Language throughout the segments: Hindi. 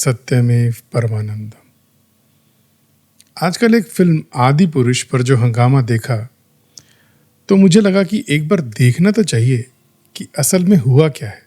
सत्यमेव परमानंदम। आजकल एक फिल्म आदि पुरुष पर जो हंगामा देखा तो मुझे लगा कि एक बार देखना तो चाहिए कि असल में हुआ क्या है,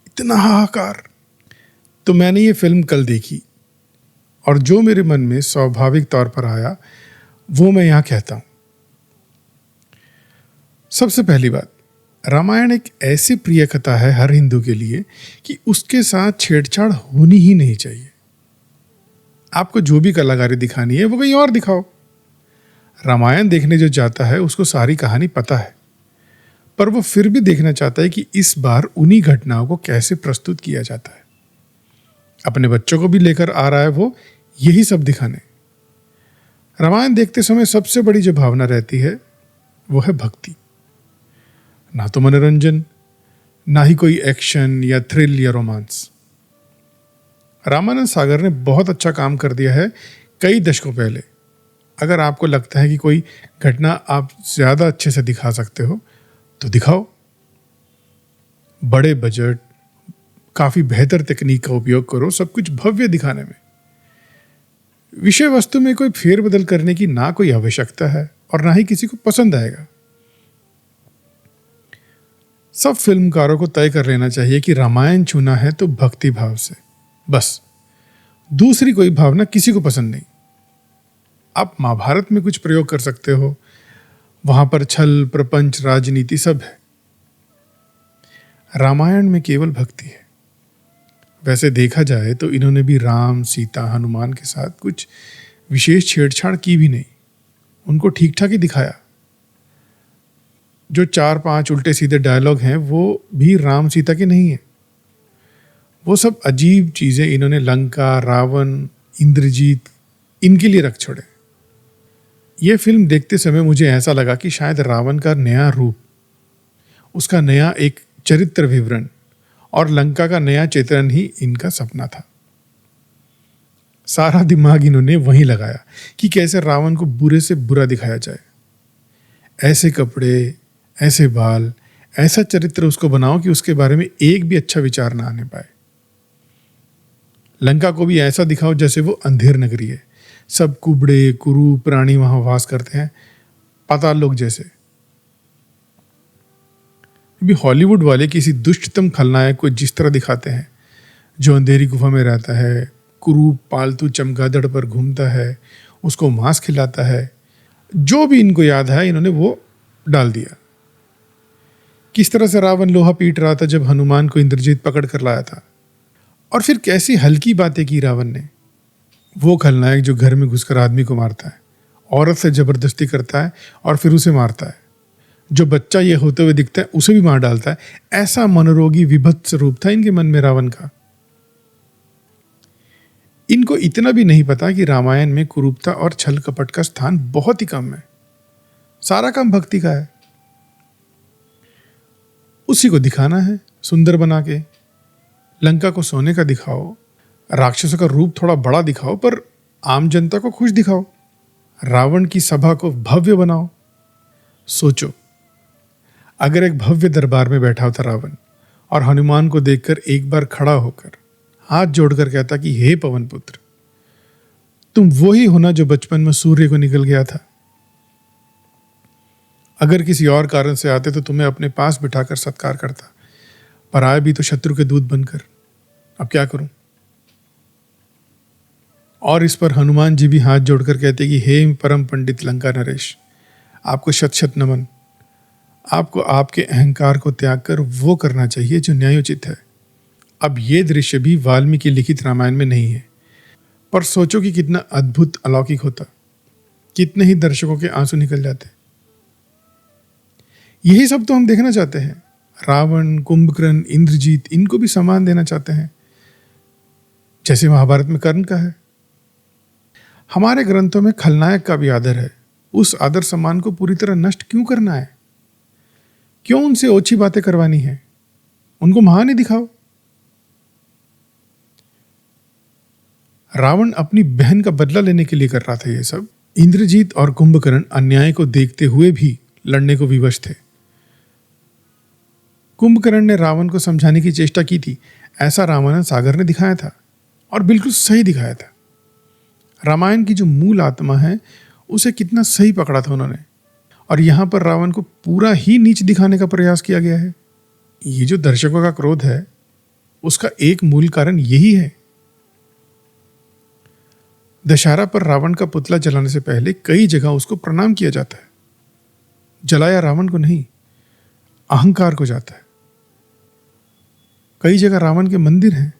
इतना हाहाकार। तो मैंने ये फिल्म कल देखी और जो मेरे मन में स्वाभाविक तौर पर आया वो मैं यहाँ कहता हूँ। सबसे पहली बात, रामायण एक ऐसी प्रिय कथा है हर हिंदू के लिए कि उसके साथ छेड़छाड़ होनी ही नहीं चाहिए। आपको जो भी कलाकारी दिखानी है वो कहीं और दिखाओ। रामायण देखने जो जाता है उसको सारी कहानी पता है, पर वो फिर भी देखना चाहता है कि इस बार उन्हीं घटनाओं को कैसे प्रस्तुत किया जाता है। अपने बच्चों को भी लेकर आ रहा है वो यही सब दिखाने। रामायण देखते समय सबसे बड़ी जो भावना रहती है वो है भक्ति। ना तो मनोरंजन, ना ही कोई एक्शन या थ्रिल या रोमांस। रामानंद सागर ने बहुत अच्छा काम कर दिया है कई दशकों पहले। अगर आपको लगता है कि कोई घटना आप ज्यादा अच्छे से दिखा सकते हो तो दिखाओ। बड़े बजट, काफी बेहतर तकनीक का उपयोग करो, सब कुछ भव्य दिखाने में। विषय वस्तु में कोई फेरबदल करने की ना कोई आवश्यकता है और ना ही किसी को पसंद आएगा। सब फिल्मकारों को तय कर लेना चाहिए कि रामायण चुना है तो भक्ति भाव से, बस। दूसरी कोई भावना किसी को पसंद नहीं। आप महाभारत में कुछ प्रयोग कर सकते हो, वहां पर छल, प्रपंच, राजनीति सब है। रामायण में केवल भक्ति है। वैसे देखा जाए तो इन्होंने भी राम, सीता, हनुमान के साथ कुछ विशेष छेड़छाड़ की भी नहीं। उनको ठीक ठाक ही दिखाया। जो 4-5 उल्टे सीधे डायलॉग हैं वो भी राम सीता के नहीं है। वो सब अजीब चीजें इन्होंने लंका, रावण, इंद्रजीत इनके लिए रख छोड़े। ये फिल्म देखते समय मुझे ऐसा लगा कि शायद रावण का नया रूप, उसका नया एक चरित्र विवरण और लंका का नया चित्रण ही इनका सपना था। सारा दिमाग इन्होंने वहीं लगाया कि कैसे रावण को बुरे से बुरा दिखाया जाए। ऐसे कपड़े, ऐसे बाल, ऐसा चरित्र उसको बनाओ कि उसके बारे में एक भी अच्छा विचार ना आने पाए। लंका को भी ऐसा दिखाओ जैसे वो अंधेर नगरी है, सब कुबड़े कुरूप प्राणी वहां वास करते हैं, पाताल लोक जैसे। भी हॉलीवुड वाले किसी दुष्टतम खलनायक को जिस तरह दिखाते हैं, जो अंधेरी गुफा में रहता है, कुरूप पालतू चमगादड़ पर घूमता है, उसको मांस खिलाता है, जो भी इनको याद है इन्होंने वो डाल दिया। किस तरह से रावण लोहा पीट रहा था जब हनुमान को इंद्रजीत पकड़ कर लाया था। और फिर कैसी हल्की बातें की रावण ने। वो खलनायक जो घर में घुसकर आदमी को मारता है, औरत से जबरदस्ती करता है और फिर उसे मारता है, जो बच्चा ये होते हुए दिखता है उसे भी मार डालता है, ऐसा मनोरोगी विभत्स रूप था इनके मन में रावण का। इनको इतना भी नहीं पता कि रामायण में कुरूपता और छल कपट का स्थान बहुत ही कम है। सारा काम भक्ति का है। उसी को दिखाना है सुंदर बना के। लंका को सोने का दिखाओ, राक्षसों का रूप थोड़ा बड़ा दिखाओ, पर आम जनता को खुश दिखाओ। रावण की सभा को भव्य बनाओ। सोचो, अगर एक भव्य दरबार में बैठा होता रावण और हनुमान को देखकर एक बार खड़ा होकर हाथ जोड़कर कहता कि हे पवन पुत्र, तुम वो ही हो ना जो बचपन में सूर्य को निकल गया था। अगर किसी और कारण से आते तो तुम्हें अपने पास बिठाकर सत्कार करता, पर आए भी तो शत्रु के दूत बनकर। अब क्या करूं? और इस पर हनुमान जी भी हाथ जोड़कर कहते कि हे परम पंडित लंका नरेश, आपको शत शत नमन। आपको आपके अहंकार को त्याग कर वो करना चाहिए जो न्यायोचित है। अब ये दृश्य भी वाल्मीकि लिखित रामायण में नहीं है, पर सोचो कि कितना अद्भुत अलौकिक होता, कितने ही दर्शकों के आंसू निकल जाते। यही सब तो हम देखना चाहते हैं। रावण, कुंभकर्ण, इंद्रजीत, इनको भी सम्मान देना चाहते हैं जैसे महाभारत में कर्ण का है। हमारे ग्रंथों में खलनायक का भी आदर है। उस आदर सम्मान को पूरी तरह नष्ट क्यों करना है? क्यों उनसे ओछी बातें करवानी है? उनको महान ही दिखाओ। रावण अपनी बहन का बदला लेने के लिए कर रहा था ये सब। इंद्रजीत और कुंभकर्ण अन्याय को देखते हुए भी लड़ने को विवश थे। कुंभकर्ण ने रावण को समझाने की चेष्टा की थी, ऐसा रामानंद सागर ने दिखाया था। और बिल्कुल सही दिखाया था। रामायण की जो मूल आत्मा है उसे कितना सही पकड़ा था उन्होंने। और यहां पर रावण को पूरा ही नीच दिखाने का प्रयास किया गया है। ये जो दर्शकों का क्रोध है उसका एक मूल कारण यही है। दशहरा पर रावण का पुतला जलाने से पहले कई जगह उसको प्रणाम किया जाता है। जलाया रावण को नहीं, अहंकार को जाता है। कई जगह रावण के मंदिर हैं।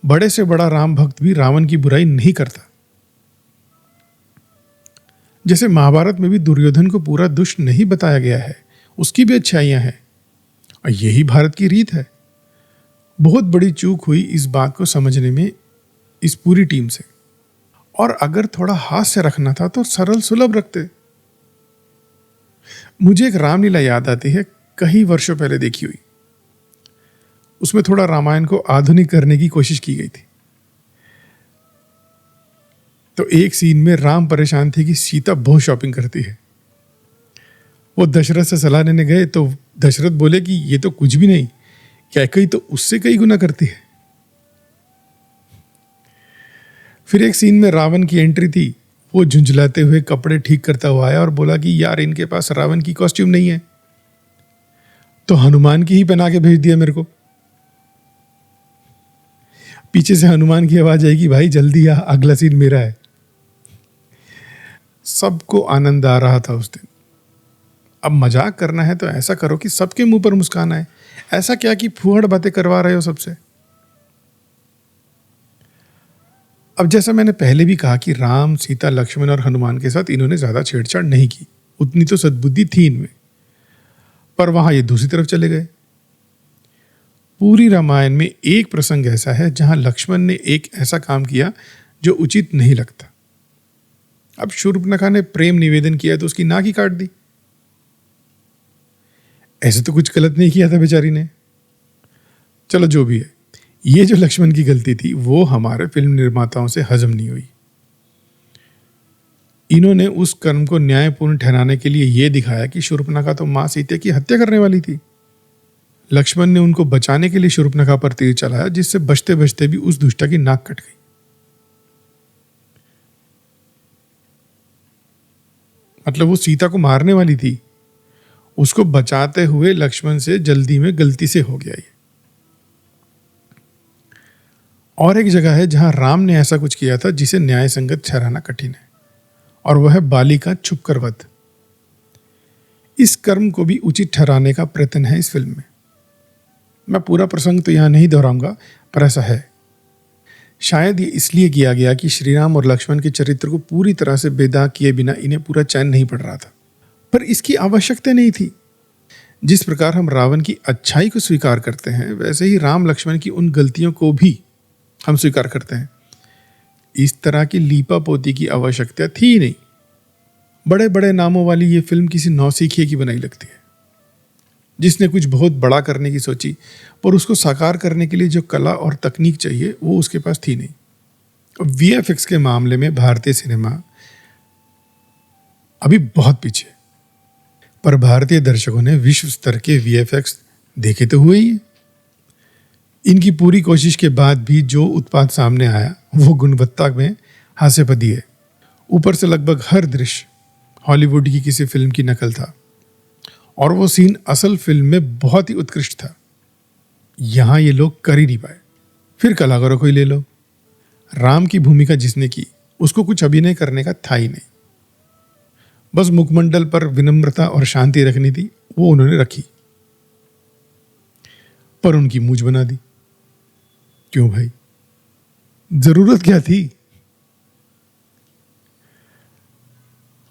बड़े से बड़ा राम भक्त भी रावण की बुराई नहीं करता। जैसे महाभारत में भी दुर्योधन को पूरा दुष्ट नहीं बताया गया है, उसकी भी अच्छाइयां हैं। और यही भारत की रीत है। बहुत बड़ी चूक हुई इस बात को समझने में इस पूरी टीम से। और अगर थोड़ा हास्य रखना था तो सरल सुलभ रखते। मुझे एक रामलीला याद आती है, कई वर्षों पहले देखी हुई। उसमें थोड़ा रामायण को आधुनिक करने की कोशिश की गई थी। तो एक सीन में राम परेशान थे कि सीता बहुत शॉपिंग करती है। वो दशरथ से सलाह लेने गए तो दशरथ बोले कि ये तो कुछ भी नहीं, कैकई तो उससे कई गुना करती है। फिर एक सीन में रावण की एंट्री थी। वो झुंझलाते हुए कपड़े ठीक करता हुआ आया और बोला कि यार इनके पास रावण की कॉस्ट्यूम नहीं है, तो हनुमान की ही पहना के भेज दिया मेरे को। पीछे से हनुमान की आवाज आएगी, भाई जल्दी आ, अगला सीन मेरा है। सबको आनंद आ रहा था उस दिन। अब मजाक करना है तो ऐसा करो कि सबके मुंह पर मुस्कान आए। ऐसा क्या कि फूहड़ बातें करवा रहे हो सबसे। अब जैसा मैंने पहले भी कहा कि राम, सीता, लक्ष्मण और हनुमान के साथ इन्होंने ज्यादा छेड़छाड़ नहीं की, उतनी तो सद्बुद्धि थी इनमें। पर वहां ये दूसरी तरफ चले गए। पूरी रामायण में एक प्रसंग ऐसा है जहां लक्ष्मण ने एक ऐसा काम किया जो उचित नहीं लगता। अब शूर्पणखा ने प्रेम निवेदन किया तो उसकी नाक ही काट दी। ऐसे तो कुछ गलत नहीं किया था बेचारी ने। चलो जो भी है, ये जो लक्ष्मण की गलती थी वो हमारे फिल्म निर्माताओं से हजम नहीं हुई। इन्होंने उस कर्म को न्यायपूर्ण ठहराने के लिए यह दिखाया कि शूर्पणखा तो मां सीता की हत्या करने वाली थी। लक्ष्मण ने उनको बचाने के लिए शूर्पणखा पर तीर चलाया, जिससे बचते बचते भी उस दुष्टा की नाक कट गई। मतलब वो सीता को मारने वाली थी, उसको बचाते हुए लक्ष्मण से जल्दी में गलती से हो गया ये। और एक जगह है जहां राम ने ऐसा कुछ किया था जिसे न्याय संगत ठहराना कठिन है, और वह है बाली का छुप कर वध। इस कर्म को भी उचित ठहराने का प्रयत्न है इस फिल्म में। मैं पूरा प्रसंग तो यहां नहीं दोहराऊंगा, पर ऐसा है। शायद ये इसलिए किया गया कि श्री राम और लक्ष्मण के चरित्र को पूरी तरह से बेदाग किए बिना इन्हें पूरा चैन नहीं पड़ रहा था, पर इसकी आवश्यकता नहीं थी। जिस प्रकार हम रावण की अच्छाई को स्वीकार करते हैं, वैसे ही राम लक्ष्मण की उन गलतियों को भी हम स्वीकार करते हैं। इस तरह की लीपा पोती की आवश्यकता थी ही नहीं। बड़े बड़े नामों वाली ये फिल्म किसी नौसिखिए की बनाई लगती है, जिसने कुछ बहुत बड़ा करने की सोची, पर उसको साकार करने के लिए जो कला और तकनीक चाहिए वो उसके पास थी नहीं। वीएफएक्स के मामले में भारतीय सिनेमा अभी बहुत पीछे, पर भारतीय दर्शकों ने विश्व स्तर के वीएफएक्स देखे तो हुए ही। इनकी पूरी कोशिश के बाद भी जो उत्पाद सामने आया वो गुणवत्ता में हास्यपदी है। ऊपर से लगभग हर दृश्य हॉलीवुड की किसी फिल्म की नकल था, और वो सीन असल फिल्म में बहुत ही उत्कृष्ट था। यहां ये लोग कर ही नहीं पाए। फिर कलाकारों को ही ले लो। राम की भूमिका जिसने की उसको कुछ अभिनय करने का था ही नहीं, बस मुखमंडल पर विनम्रता और शांति रखनी थी, वो उन्होंने रखी, पर उनकी मूंछ बना दी। क्यों भाई, जरूरत क्या थी?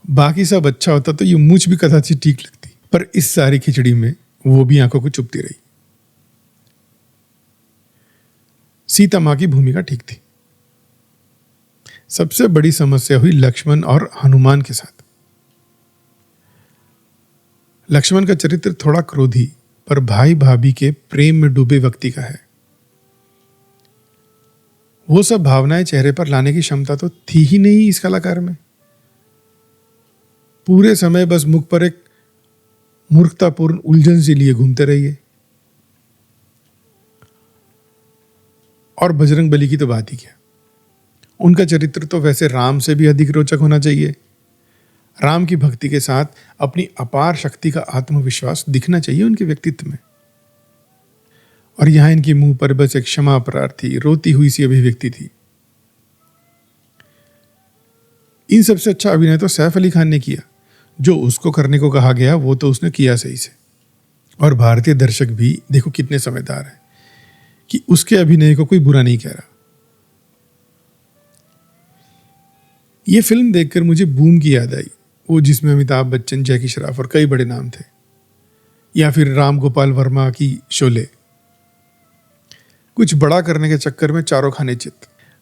बाकी सब अच्छा होता तो ये मूंछ भी कदाचित ठीक लगती, पर इस सारी खिचड़ी में वो भी आंखों को चुभती रही। सीता मां की भूमिका ठीक थी। सबसे बड़ी समस्या हुई लक्ष्मण और हनुमान के साथ। लक्ष्मण का चरित्र थोड़ा क्रोधी पर भाई भाभी के प्रेम में डूबे व्यक्ति का है। वो सब भावनाएं चेहरे पर लाने की क्षमता तो थी ही नहीं इस कलाकार में। पूरे समय बस मुख पर एक मूर्खतापूर्ण उलझन सी लिए घूमते रहिए। और बजरंग बली की तो बात ही क्या, उनका चरित्र तो वैसे राम से भी अधिक रोचक होना चाहिए। राम की भक्ति के साथ अपनी अपार शक्ति का आत्मविश्वास दिखना चाहिए उनके व्यक्तित्व में। और यहां इनके मुंह पर बस एक क्षमा प्रार्थी रोती हुई सी अभिव्यक्ति थी। इन सबसे अच्छा अभिनय तो सैफ अली खान ने किया। जो उसको करने को कहा गया वो तो उसने किया सही से। और भारतीय दर्शक भी देखो कितने समझदार हैं कि उसके अभिनय को कोई बुरा नहीं कह रहा। ये फिल्म देखकर मुझे बूम की याद आई, वो जिसमें अमिताभ बच्चन, जैकी श्रॉफ और कई बड़े नाम थे। या फिर राम गोपाल वर्मा की शोले। कुछ बड़ा करने के चक्कर में चारों खाने चित,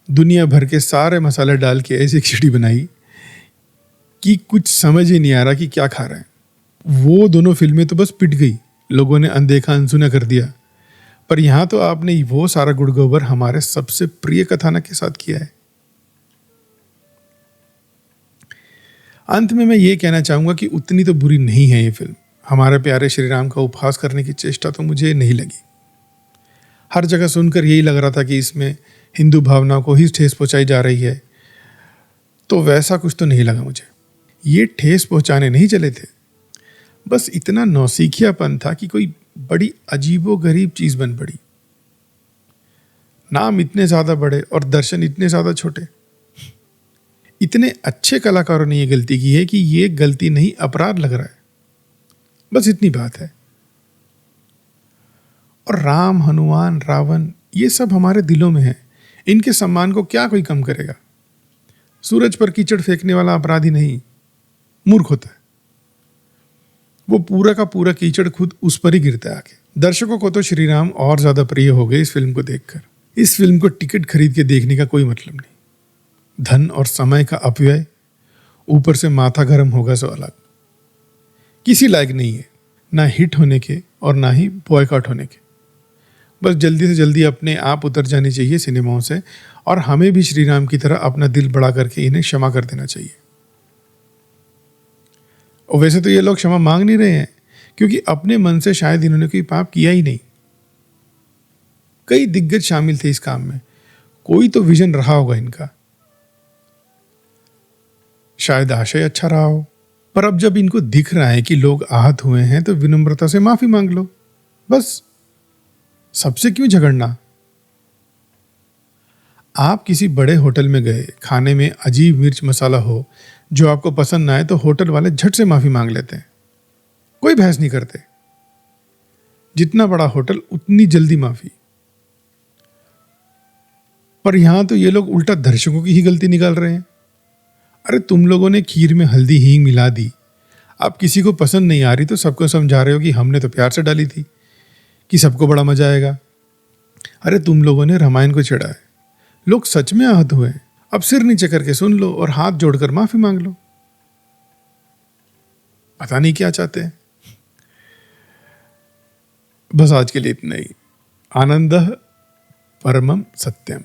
दुनिया भर के सारे मसाले डाल के ऐसी खिचड़ी बनाई कि कुछ समझ ही नहीं आ रहा कि क्या खा रहे हैं। वो दोनों फिल्में तो बस पिट गई, लोगों ने अनदेखा अनसुना कर दिया। पर यहां तो आपने वो सारा गुड़ गोबर हमारे सबसे प्रिय कथानक के साथ किया है। अंत में मैं ये कहना चाहूंगा कि उतनी तो बुरी नहीं है ये फिल्म। हमारे प्यारे श्री राम का उपहास करने की चेष्टा तो मुझे नहीं लगी। हर जगह सुनकर यही लग रहा था कि इसमें हिंदू भावनाओं को ही ठेस पहुंचाई जा रही है, तो वैसा कुछ तो नहीं लगा मुझे। ये ठेस पहुंचाने नहीं चले थे, बस इतना नौसिखियापन था कि कोई बड़ी अजीबो गरीब चीज बन पड़ी। नाम इतने ज्यादा बड़े और दर्शन इतने ज्यादा छोटे। इतने अच्छे कलाकारों ने ये गलती की है कि ये गलती नहीं अपराध लग रहा है। बस इतनी बात है। और राम, हनुमान, रावण ये सब हमारे दिलों में है। इनके सम्मान को क्या कोई कम करेगा। सूरज पर कीचड़ फेंकने वाला अपराधी नहीं, मूर्ख होता है। वो पूरा का पूरा कीचड़ खुद उस पर ही गिरता है आके। दर्शकों को तो श्री राम और ज्यादा प्रिय हो गए इस फिल्म को देखकर। इस फिल्म को टिकट खरीद के देखने का कोई मतलब नहीं। धन और समय का अपव्यय, ऊपर से माथा गर्म होगा सो अलग। किसी लायक नहीं है, ना हिट होने के और ना ही बॉयकॉट होने के। बस जल्दी से जल्दी अपने आप उतर जानी चाहिए सिनेमाओं से, और हमें भी श्री राम की तरह अपना दिल बड़ा करके इन्हें क्षमा कर देना चाहिए। और वैसे तो ये लोग क्षमा मांग नहीं रहे हैं, क्योंकि अपने मन से शायद इन्होंने कोई पाप किया ही नहीं। कई दिग्गज शामिल थे इस काम में, कोई तो विजन रहा होगा इनका, शायद आशय अच्छा रहा हो। पर अब जब इनको दिख रहा है कि लोग आहत हुए हैं तो विनम्रता से माफी मांग लो बस। सबसे क्यों झगड़ना। आप किसी बड़े होटल में गए, खाने में अजीब मिर्च मसाला हो जो आपको पसंद ना आए, तो होटल वाले झट से माफी मांग लेते हैं, कोई बहस नहीं करते। जितना बड़ा होटल उतनी जल्दी माफी। पर यहां तो ये लोग उल्टा दर्शकों की ही गलती निकाल रहे हैं। अरे तुम लोगों ने खीर में हल्दी हींग मिला दी, अब किसी को पसंद नहीं आ रही तो सबको समझा रहे हो कि हमने तो प्यार से डाली थी, कि सबको बड़ा मजा आएगा। अरे तुम लोगों ने रामायण को छेड़ा है, लोग सच में आहत हुए हैं। अब सिर नीचे करके सुन लो और हाथ जोड़कर माफी मांग लो। पता नहीं क्या चाहते हैं। बस आज के लिए इतना ही। आनंदः परमम सत्यम।